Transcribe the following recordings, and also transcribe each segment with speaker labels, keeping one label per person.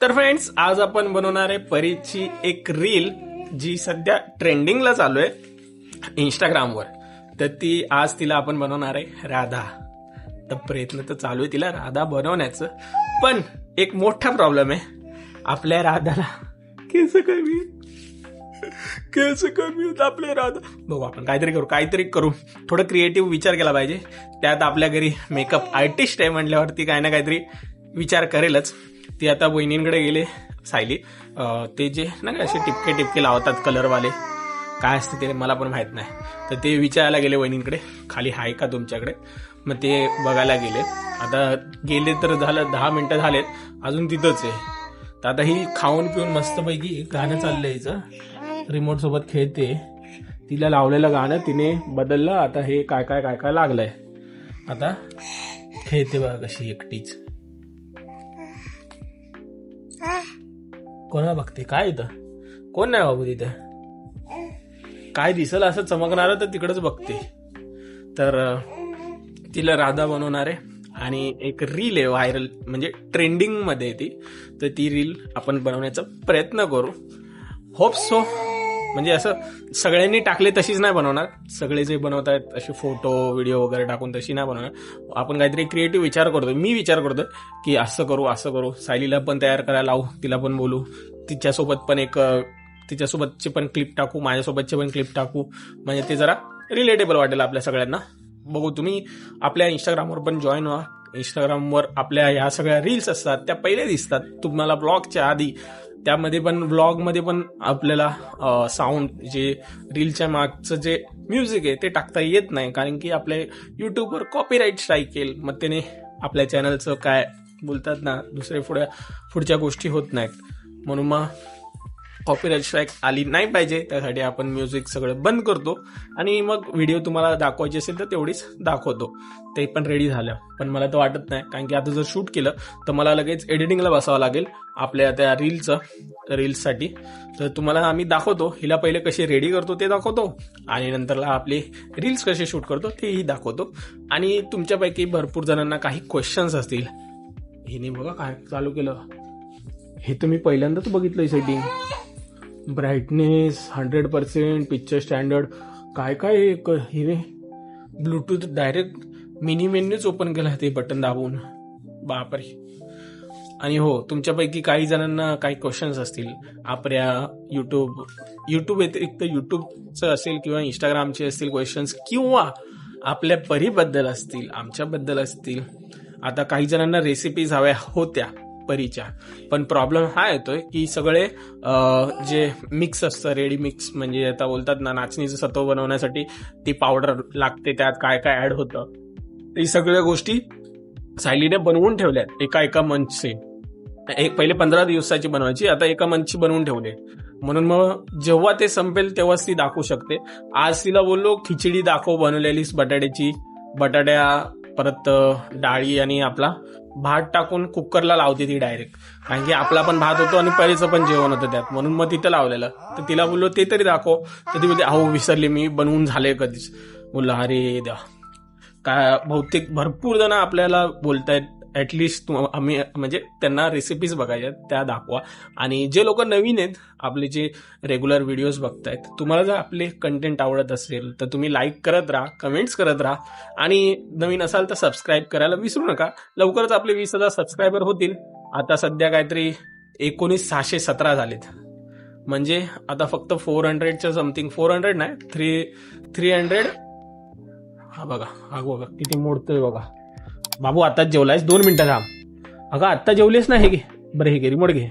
Speaker 1: तर फ्रेंड्स, आज आपण बनवणार आहे परीची एक रील जी सध्या ट्रेंडिंगला चालू आहे इंस्टाग्रामवर. तर ती आज तिला आपण बनवणार आहे राधा. तर प्रयत्न तर चालू आहे तिला राधा बनवण्याचं, पण एक मोठा प्रॉब्लेम आहे. आपल्या राधाला केस कमी होत आपल्या राधा. बघू आपण काहीतरी करू. थोडं क्रिएटिव्ह विचार केला पाहिजे. त्यात आपल्या घरी मेकअप आर्टिस्ट आहे म्हटल्यावरती काही ना काहीतरी विचार करेलच. ती आता वहिनींकडे गेले. सायली ते जे ना असे टिपके लावतात कलरवाले, काय असते ते मला पण माहित नाही. तर ते विचारायला गेले वहिनींकडे, खाली आहे का तुमच्याकडे. मग ते बघायला गेले. आता गेले तर झालं 10 मिनिटं झालेत, अजून तिथंच आहे. तर आता ही खाऊन पिऊन मस्तपैकी गाणं चाललंय हिचं. रिमोट सोबत खेळते. तिला लावलेलं गाणं तिने बदललं. आता हे काय लागलंय. आता खेळते बघा कशी एकटीच. कोणा बघते काय इथं, कोण नाही बाबू तिथं. काय दिसल असं चमकणार तर तिकडच बघते. तर तिला राधा बनवणार आहे आणि एक रील आहे व्हायरल, म्हणजे ट्रेंडिंग मध्ये ती. तर ती रील आपण बनवण्याचा प्रयत्न करू. Hope so. म्हणजे असं सगळ्यांनी टाकले तशीच नाही बनवणार. सगळे जे बनवतायत असे फोटो व्हिडिओ वगैरे टाकून तशी नाही बनवणार. आपण काहीतरी क्रिएटिव्ह विचार करतोय. मी विचार करतोय की असं करू. सायलीला पण तयार करायला लावू, तिला पण बोलू, तिच्यासोबतचे पण क्लिप टाकू, माझ्यासोबतचे पण क्लिप टाकू. म्हणजे ते जरा रिलेटेबल वाटेल आपल्या सगळ्यांना. बघू, तुम्ही आपल्या इंस्टाग्रामवर पण जॉईन व्हा. इंस्टाग्रामवर आपल्या ह्या सगळ्या रील्स असतात त्या पहिले दिसतात तुम्हाला ब्लॉगच्या आधी. त्यामध्ये पण ब्लॉगमध्ये पण आपल्याला साऊंड, जे रीलच्या मागचं जे म्युझिक आहे ते टाकता येत नाही, कारण की आपल्या युट्यूबवर कॉपीराईट स्ट्राईक येईल. मग त्याने आपल्या चॅनलचं काय बोलतात ना, पुढच्या गोष्टी होत नाहीत. म्हणून मग कॉपीराईट स्ट्राईक आली नाही पाहिजे, त्यासाठी आपण म्युझिक सगळं बंद करतो आणि मग व्हिडिओ तुम्हाला दाखवायची असेल तर तेवढीच दाखवतो. ते पण रेडी झालं, पण मला तर वाटत नाही, कारण की आता जर शूट केलं तर मला लगेच एडिटिंगला बसावं लागेल आपल्या त्या रील्ससाठी. तर तुम्हाला आम्ही दाखवतो, हिला पहिले कशी रेडी करतो ते दाखवतो आणि नंतरला आपले रील्स कसे शूट करतो तेही दाखवतो. आणि तुमच्यापैकी भरपूर जणांना काही क्वेश्चन्स असतील. हिने बघा काय चालू केलं. हे तुम्ही पहिल्यांदाच बघितलंय सेटिंग. ब्राईटनेस 100%, पिक्चर स्टँडर्ड, काय हिने ब्लूटूथ डायरेक्ट मिनी मेन्यूच ओपन केला ते बटन दाबून. बापरे. आणि हो, तुमच्यापैकी काही जणांना काही क्वेश्चन्स असतील आपल्या युट्यूब व्यतिरिक्त युट्यूबचं असेल किंवा इंस्टाग्रामचे असतील क्वेश्चन्स, किंवा आपल्या परीबद्दल असतील, आमच्याबद्दल असतील. आता काही जणांना रेसिपीज हव्या होत्या परीच्या, पण प्रॉब्लेम हा येतोय की सगळे जे मिक्स असतं, रेडी मिक्स, म्हणजे आता बोलतात ना नाचणीचं सत्व बनवण्यासाठी ती पावडर लागते, त्यात काय ऍड होतं, ते सगळ्या गोष्टी सायलीने बनवून ठेवल्यात एका मंचचे. पहिले 15 दिवसाची बनवायची, आता एका मंचची बनवून ठेवले. म्हणून मग जेव्हा ते संपेल तेव्हाच ती दाखवू शकते. आज तिला बोललो खिचडी दाखव बनवलेलीस बटाट्या परत डाळी आणि आपला भात टाकून कुकरला लावते ती डायरेक्ट, कारण की आपला पण भात होतो आणि परीचं पण जेवण होतं त्यात, म्हणून मग तिथं लावलेलं. तर तिला बोललो ते तरी दाखव. तर ती बोलते अहो विसरले मी, बनवून झाले कधीच. बोललो अरे देवा. काय बहुतेक भरपूर जण आपल्याला बोलतायत ऍटलिस्ट आम्ही, म्हणजे त्यांना रेसिपीज बघायच्या त्या दाखवा. आणि जे लोक नवीन आहेत, आपले जे रेग्युलर व्हिडिओज बघतायत, तुम्हाला जर आपले कंटेंट आवडत असेल तर तुम्ही लाईक करत राहा, कमेंट्स करत राहा, आणि नवीन असाल तर सबस्क्राईब करायला विसरू नका. लवकरच आपले 20,000 सबस्क्रायबर होतील. आता सध्या काहीतरी 19,617 झालेत. म्हणजे आता फक्त 400च्या समथिंग, 400 नाही 300. हा बघा किती मोडतोय बघा. बाबू आताच जेवलायस, 2 मिनिटं थांब. अगं आत्ता जेवलेस ना, हे घे बरं, हे घे रिमोट घे.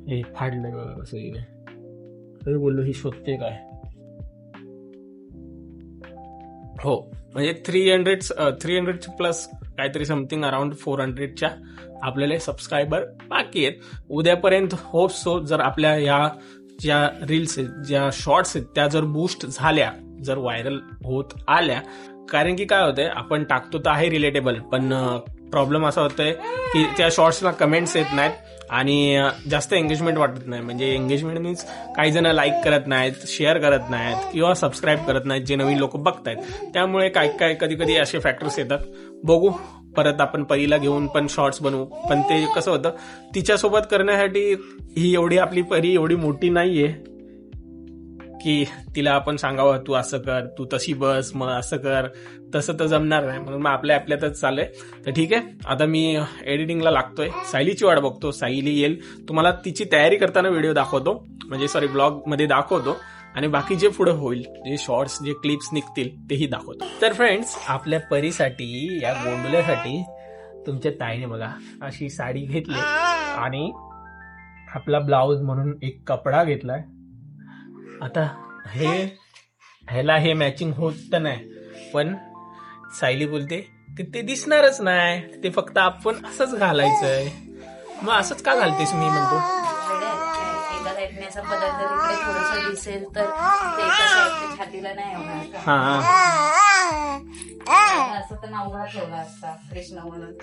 Speaker 1: हे फाडलंय बघा कसं हिने. तरी बोललो ही शोधते काय. हो, म्हणजे 300 प्लस काहीतरी समथिंग अराउंड 400च्या आपल्याला सबस्क्रायबर बाकी आहेत. उद्यापर्यंत होप सो, जर आपल्या ह्या ज्या रील्स आहेत, ज्या शॉर्ट्स आहेत, त्या जर बूस्ट झाल्या, जर व्हायरल होत आल्या, कारण की काय होतंय, आपण टाकतो तर आहे रिलेटेबल, पण प्रॉब्लेम असा होतोय की त्या शॉर्ट्सला कमेंट्स येत नाहीत आणि जास्त एंगेजमेंट वाटत नाही. म्हणजे एंगेजमेंट मीन्स काही जण लाईक करत नाहीत, शेअर करत नाहीत किंवा सबस्क्राईब करत नाहीत जे नवीन लोक बघतायत. त्यामुळे काय कधी असे फॅक्टर्स येतात. बघू परत आपण परीला घेऊन पण शॉर्ट्स बनवू. पण ते कसं होतं, तिच्यासोबत करण्यासाठी ही एवढी आपली परी एवढी मोठी नाहीये की तिला आपण सांगावं तू असं कर, तू तशी बस, मग असं कर, तसं तर जमणार नाही. म्हणून मग आपल्यातच चाललंय. तर ठीक आहे, आता मी एडिटिंगला लागतोय. सायलीची वाट बघतो, सायली येईल. तुम्हाला तिची तयारी करताना व्हिडिओ दाखवतो, म्हणजे सॉरी ब्लॉग मध्ये दाखवतो, आणि बाकी जे पुढे होईल, जे शॉर्ट्स, जे क्लिप्स निघतील तेही दाखवतो. तर फ्रेंड्स, आपल्या परीसाठी, या गोंडल्यासाठी तुमच्या ताईने बघा अशी साडी घेतली आणि आपला ब्लाऊज म्हणून एक कपडा घेतलाय. आता ह्याला हे मॅचिंग होत तर नाही, पण सायली बोलते की ते दिसणारच नाही, ते फक्त आपण असंच घालायचंय. मग असंच का घालतेस, मी म्हणतो
Speaker 2: एका साईडने असा पदार्थ इकडे थोडंसं दिसेल तर ते एका साईडने छातीला नाही होणार. असं तर नवघा ठेवला असता कृष्ण म्हणून.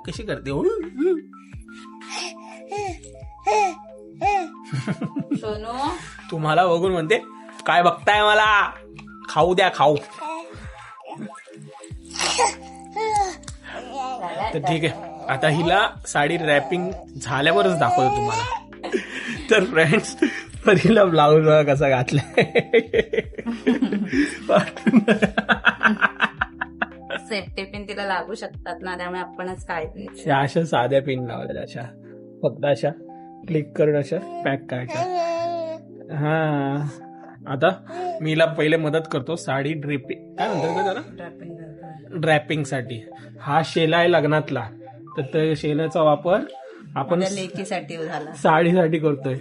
Speaker 1: कशी करते
Speaker 2: सोनू,
Speaker 1: तुम्हाला बघून म्हणते काय बघताय, मला खाऊ द्या, खाऊ. तर ठीक आहे, आता हिला साडी रॅपिंग झाल्यावरच दाखवतो तुम्हाला. तर फ्रेंड्स, परीला ब्लाऊज कसा घातलाय.
Speaker 2: सेफ्टी पिन तिला लागू शकतात ना, त्यामुळे आपणच काळजी.
Speaker 1: अशा साध्या पिन लावल्या, अशा फक्त अशा क्लिक करून अशा पॅक करायच्या. हा, आता मीला पहिले मदत करतो साडी ड्रेपिंग, काय म्हणतात त्याला, ड्रॅपिंग साठी. हा शेला आहे लग्नातला, तर त्या शेलाचा वापर आपण
Speaker 2: लेकीसाठी झाला,
Speaker 1: साडीसाठी करतोय.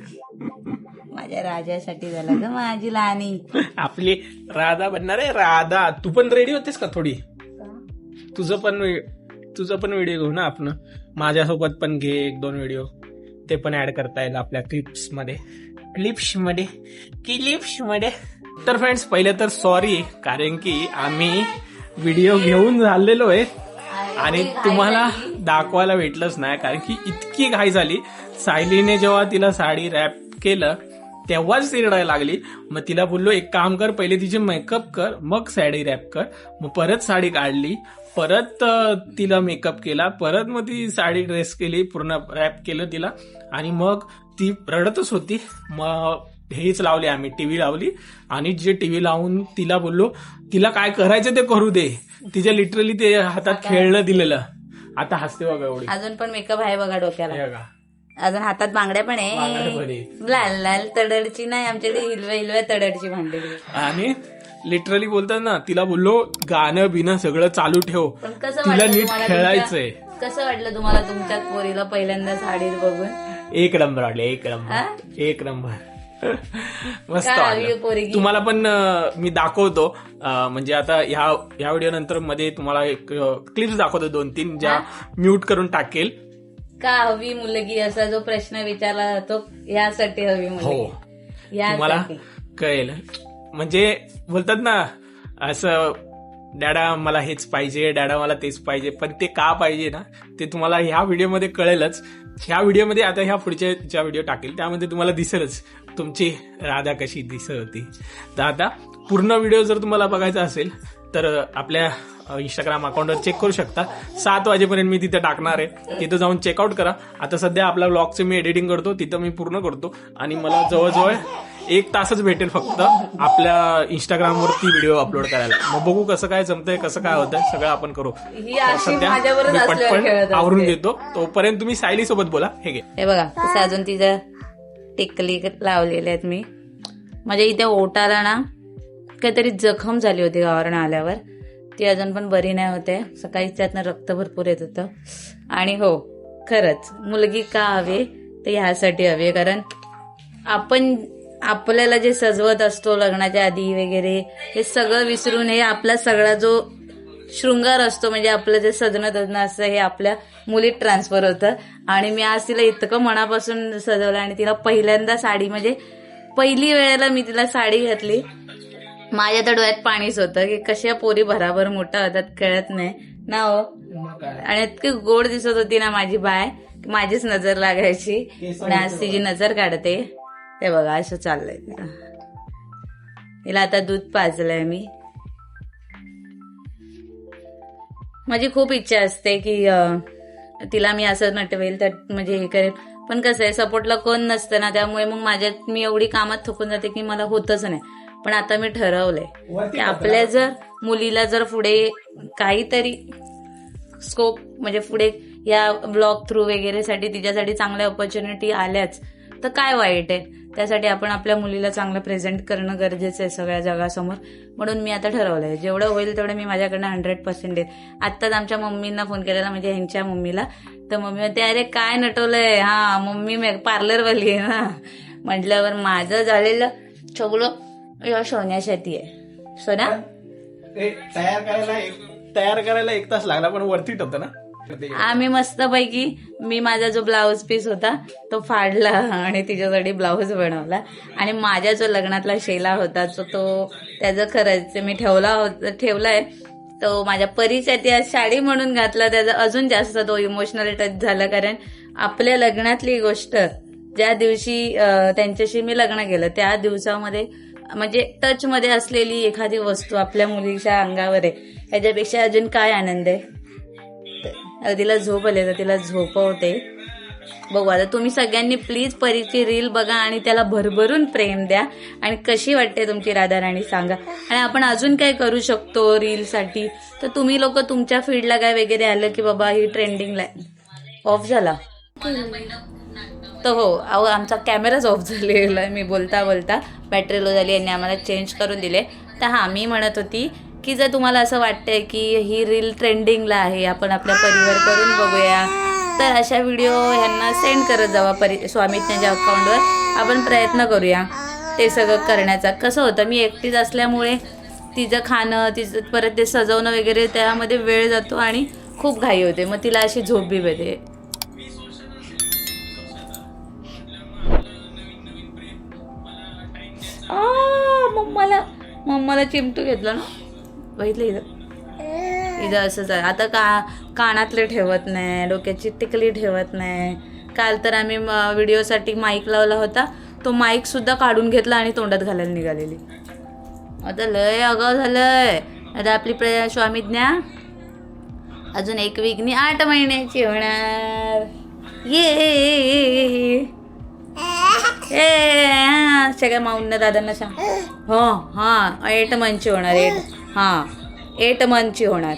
Speaker 2: माझ्या राजासाठी झाला ग, माझी लहानी.
Speaker 1: आपली राधा बनणार आहे, राधा. तू पण रेडी होतेस का थोडी? तुझं पण व्हिडिओ घेऊ ना आपण, माझ्यासोबत पण घे 1-2 व्हिडिओ, ते पण ऍड करता येईल आपल्या क्लिप्स मध्ये. तर फ्रेंड्स, पहिले तर सॉरी, कारण की आम्ही व्हिडिओ घेऊन झालेलो आहे आणि तुम्हाला दाखवायला भेटलंच नाही, कारण की इतकी घाई झाली. सायलीने जेव्हा तिला साडी रॅप केलं तेव्हाच ती रडायला लागली. मग तिला बोललो एक काम कर, पहिले तिचे मेकअप कर, मग साडी रॅप कर. मग परत साडी काढली, परत तिला मेकअप केला, परत मग ती साडी ड्रेस केली, पूर्ण रॅप केलं तिला, आणि मग ती रडतच होती. मग हेच लावले आम्ही, टीव्ही लावली, आणि जे टीव्ही लावून तिला बोललो तिला काय करायचं ते करू दे. तिच्या लिटरली ते हातात खेळणं दिलेलं. आता हसते बघा एवढी.
Speaker 2: अजून पण मेकअप आहे बघा डोक्याला,
Speaker 1: का
Speaker 2: अजून हातात बांगड्या पण आहे. लाल लाल तडडची नाही, आमच्याकडे हिरव्या तडडची भांडी.
Speaker 1: आणि लिटरली बोलतात ना, तिला बोललो गाणं बिणं सगळं चालू ठेव, तिला नीट खेळायचंय.
Speaker 2: कसं वाटलं तुम्हाला तुमच्या पोरीला पहिल्यांदा साडीत बघून?
Speaker 1: एक नंबर वाटले, एक नंबर. मस्त वाटलं. तुम्हाला पण मी दाखवतो, म्हणजे आता ह्या व्हिडिओ नंतर मध्ये तुम्हाला एक क्लिप्स दाखवतो 2-3, ज्या म्यूट करून टाकेल.
Speaker 2: का हवी मुलगी असा जो प्रश्न विचारला जातो, यासाठी हवी मुलगी.
Speaker 1: हो, तुम्हाला कळेल. म्हणजे बोलतात ना असं, डॅडा मला हेच पाहिजे, डॅडा मला तेच पाहिजे, पण ते का पाहिजे ना, ते तुम्हाला ह्या व्हिडिओमध्ये कळेलच. ह्या व्हिडिओमध्ये, आता ह्या पुढच्या ज्या व्हिडिओ टाकेल त्यामध्ये तुम्हाला दिसेलच तुमची राधा कशी दिसत होती. तर आता पूर्ण व्हिडिओ जर तुम्हाला बघायचा असेल तर आपल्या इंस्टाग्राम अकाउंटवर चेक करू शकता. 7 वाजेपर्यंत मी तिथे टाकणार आहे, तिथं जाऊन चेकआउट करा. आता सध्या आपल्या व्लॉगचं मी एडिटिंग करतो, तिथं मी पूर्ण करतो, आणि मला जवळजवळ 1 तासच भेटेल फक्त आपल्या इंस्टाग्रामवरती व्हिडिओ अपलोड करायला. मग बघू कसं काय जमतंय, कसं काय होतंय, सगळं आपण करू. सध्या मी पटपट आवरून घेतो, तोपर्यंत तुम्ही सायली सोबत बोला.
Speaker 2: हे बघा कसं अजून तिच्या टिकली लावलेल्या आहेत मी. माझ्या इथे ओटाला ना काहीतरी जखम झाली होती गावावरून आल्यावर, ती अजून पण बरी नाही होते. सकाळी त्यातनं रक्त भरपूर येत होतं. आणि हो, खरंच मुलगी का हवी ते ह्यासाठी हवी, कारण आपण आपल्याला जे सजवत असतो लग्नाच्या आधी वगैरे, हे सगळं विसरून हे आपला सगळा जो शृंगार असतो, म्हणजे आपलं जे सजणं धजणं असतं, हे आपल्या मुलीत ट्रान्सफर होतं. आणि मी आज तिला इतकं मनापासून सजवलं, आणि तिला पहिल्यांदा साडी, म्हणजे पहिली वेळेला मी तिला साडी घातली, माझ्या तर डोळ्यात पाणीच होतं की कशा पोरी भराभर मोठ्या होतात कळत नाही ना हो. आणि इतकी गोड दिसत होती ना माझी बाय, माझीच नजर लागायची. पण आज तिची नजर काढते. ते बघा असं चाललंय तिला. हिला आता दूध पाजलंय मी. माझी खूप इच्छा असते की तिला मी असं नटवेल तर म्हणजे हे करेल, पण कसं आहे सपोर्टला कोण नसतं ना, त्यामुळे मग माझ्यात मी एवढी कामात थकून जाते की मला होतच नाही. पण आता मी ठरवलंय की आपल्या जर मुलीला जर पुढे काहीतरी स्कोप म्हणजे पुढे या ब्लॉग थ्रू वगैरे साठी तिच्यासाठी चांगल्या ऑपॉर्च्युनिटी आल्याच तर काय वाईट आहे. त्यासाठी आपण आपल्या मुलीला चांगलं प्रेझेंट करणं गरजेचं आहे सगळ्या जगासमोर. म्हणून मी आता ठरवलंय जेवढं होईल तेवढं मी माझ्याकडनं 100% देत. आत्ताच आमच्या मम्मींना फोन केलेला, म्हणजे ह्यांच्या मम्मीला, तर मम्मी म्हणते अरे काय नटवलंय. हा मम्मी पार्लरवाली आहे ना. म्हटल्यावर माझं झालेलं सगळं या सोन्यासाठी आहे. सोन्या
Speaker 1: तयार करायला 1 तास लागला, पण वरती होतं ना.
Speaker 2: आम्ही मस्तपैकी मी माझा जो ब्लाऊज पीस होता तो फाडला आणि तिच्यासाठी ब्लाऊज बनवला. आणि माझ्या जो लग्नातला शेला होता तो त्याचं खरंच मी ठेवलाय तो माझ्या परीसाठी आज साडी म्हणून घातला. त्याचा अजून जास्त तो इमोशनल टच झाला, कारण आपल्या लग्नातली गोष्ट ज्या दिवशी त्यांच्याशी मी लग्न केलं त्या दिवसामध्ये म्हणजे टच मध्ये असलेली एखादी वस्तू आपल्या मुलीच्या अंगावर आहे, ह्याच्यापेक्षा अजून काय आनंद आहे. तिला झोप आली तर तिला झोपवते. बघू आता तुम्ही सगळ्यांनी प्लीज परीची रील बघा आणि त्याला भरभरून प्रेम द्या. आणि कशी वाटते तुमची राधाराणी सांगा. आणि आपण अजून काय करू शकतो रीलसाठी, तर तुम्ही लोक तुमच्या फीडला काय वगैरे आलं की बाबा ही ट्रेंडिंगला ऑफ झाला तर हो अहो आमचा कॅमेराच ऑफ झालेला आहे. मी बोलता बोलता बॅटरी लो झाली, यांनी आम्हाला चेंज करून दिले. तर हा मी म्हणत होती की जर तुम्हाला असं वाटतंय की ही रील ट्रेंडिंगला आहे, आपण आपल्या परिवार करून बघूया, तर अशा व्हिडिओ ह्यांना सेंड करत जावा स्वामित्वाच्या अकाउंटवर. आपण प्रयत्न करूया ते सगळं करण्याचा. कसं होतं मी एकटीच असल्यामुळे तिचं खाणं तिचं परत ते सजवणं वगैरे त्यामध्ये वेळ जातो आणि खूप घाई होते, मग तिला अशी झोप बी येते. मम्माला चिमटू घेतला ना, बघितलं इथं असंच आहे. आता कानातले ठेवत नाही, डोक्याची टिकली ठेवत नाही. काल तर आम्ही व्हिडिओसाठी माईक लावला होता, तो माईक सुद्धा काढून घेतला आणि तोंडात घालायला निघालेली. आता लय अगाव झालंय. आता आपली स्वामिज्ञा अजून 1 वीकनी 8 महिन्याची होणार. ये सगळ्या माऊंना दादांना सांग. हो हां 8 मंथची होणार. 8 मंथची होणार.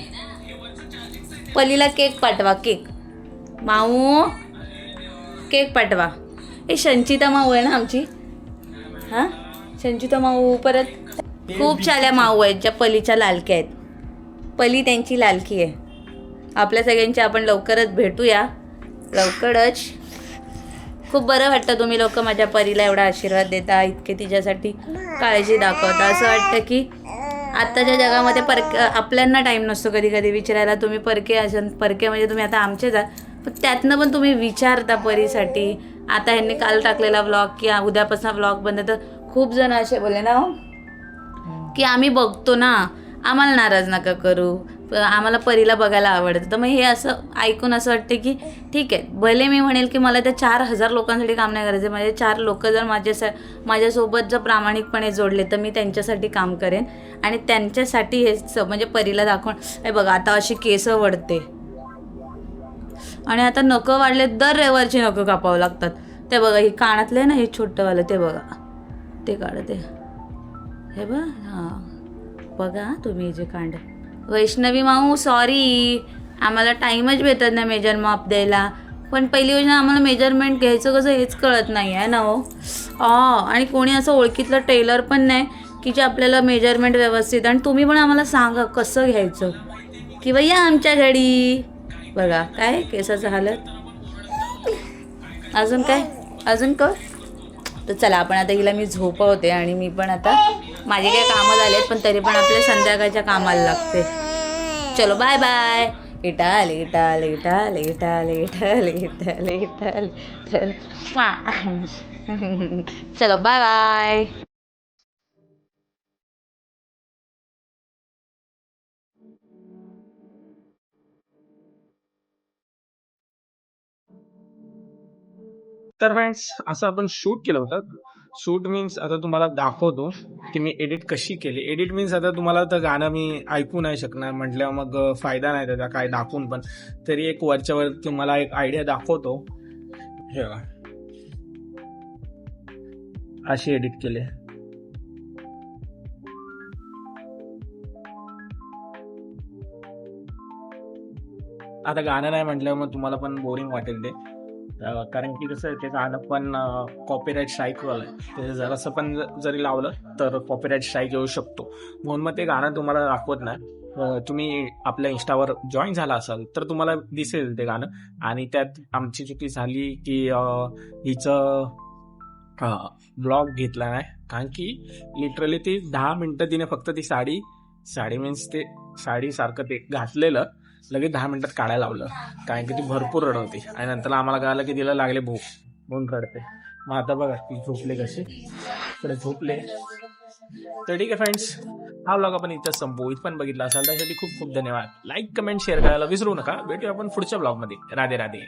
Speaker 2: पलीला केक पाठवा, केक माऊ केक पाठवा. संचिता माऊ आहे ना आमची. हां संचिता माऊ, परत खूप साऱ्या माऊ आहेत ज्या पलीच्या लालक्या आहेत. पली त्यांची लालकी आहे. आपल्या सगळ्यांची आपण लवकरच भेटूया, लवकरच. खूप बरं वाटतं तुम्ही लोक माझ्या परीला एवढा आशीर्वाद देता, इतके तिच्यासाठी काळजी दाखवता. असं वाटतं की आत्ताच्या जगामध्ये आपल्यांना टाईम नसतो कधी कधी विचारायला. तुम्ही परके म्हणजे तुम्ही आता आमचेच आहात, पण त्यातनं पण तुम्ही विचारता परीसाठी. आता ह्यांनी काल टाकलेला व्लॉग की उद्यापासून व्लॉग बंद, तर खूप जण असे बोलले ना की आम्ही बघतो ना, आम्हाला नाराज नका करू, आम्हाला परीला बघायला आवडतं. तर मग हे असं ऐकून असं वाटते की ठीक आहे, भले मी म्हणेल की मला त्या 4000 लोकांसाठी काम नाही करायचं. माझे 4 लोक जर माझ्यासोबत जर प्रामाणिकपणे जोडले तर मी त्यांच्यासाठी काम करेन. आणि त्यांच्यासाठी हे म्हणजे परीला दाखवून हे बघा आता अशी केस वळते आणि आता नखं वाढले, दर रविवारची नखं कापावं लागतात. ते बघा ही कानातले ना हे छोटंवालं, ते बघा ते काढते हे बघ. हां बघा तुम्ही जे कांड. वैष्णवी माऊ सॉरी, आम्हाला टाईमच भेटत नाही मेजर माप द्यायला. पण पहिली योजना आम्हाला मेजरमेंट घ्यायचं कसं हेच कळत नाही आहे ना हो. आणि कोणी असं ओळखीतलं टेलर पण नाही की जे आपल्याला मेजरमेंट व्यवस्थित. आणि तुम्ही पण आम्हाला सांगा कसं घ्यायचं किंवा या आमच्या घडी. बघा काय केसाचं हालत. अजून कर. तर चला आपण आता हिला मी झोपवते आणि मी पण आता माझे काही कामं झालेत, पण तरी पण आपल्या संध्याकाळच्या कामाला लागते. चलो बाय बाय. इटाल इटाल इटाल इटाल इटाल इटाल इटाल चलो बाय बाय.
Speaker 1: तर फ्रेंड्स असं आपण शूट केलं होतं. शूट मीन्स आता तुम्हाला दाखवतो की मी एडिट कशी केली. एडिट मीन्स आता तुम्हाला तर गाणं मी ऐकू नाही शकणार म्हटल्यावर मग फायदा नाही त्याचा काय दाखवून पण. तरी एक वरच्यावर तुम्हाला एक आयडिया दाखवतो. हे बघा, अशी एडिट केली. आता गाणं नाही म्हटल्यावर मग तुम्हाला पण बोरिंग वाटेल ते. कारण की कसं ते गाणं पण कॉपीराईट स्ट्राईकवर आहे. ते जरासं पण जरी लावलं तर कॉपीराईट स्ट्राईक येऊ शकतो. म्हणून मग ते गाणं तुम्हाला दाखवत नाही. तुम्ही आपल्या इंस्टावर जॉईन झाला असाल तर तुम्हाला दिसेल ते गाणं. आणि त्यात आमची चुकी झाली की हिचं ब्लॉग घेतला नाही. कारण की लिटरली ती 10 मिनिटं तिने फक्त ती साडी मीन्स ते साडीसारखं ते घातलेलं लगेच 10 मिनिटात काढायला लावलं. कारण की ती भरपूर रडवती आणि नंतर आम्हाला कळालं की तिला लागले भूक म्हणून रडते. मग आता बघा ती झोपले कशी, इकडे झोपले. तर ठीक आहे फ्रेंड्स, हा व्लॉग आपण इथं संपवू. इथं पण बघितला असाल त्यासाठी खूप खूप धन्यवाद. लाईक कमेंट शेअर करायला विसरू नका. भेटूया आपण पुढच्या ब्लॉगमध्ये. राधे राधे.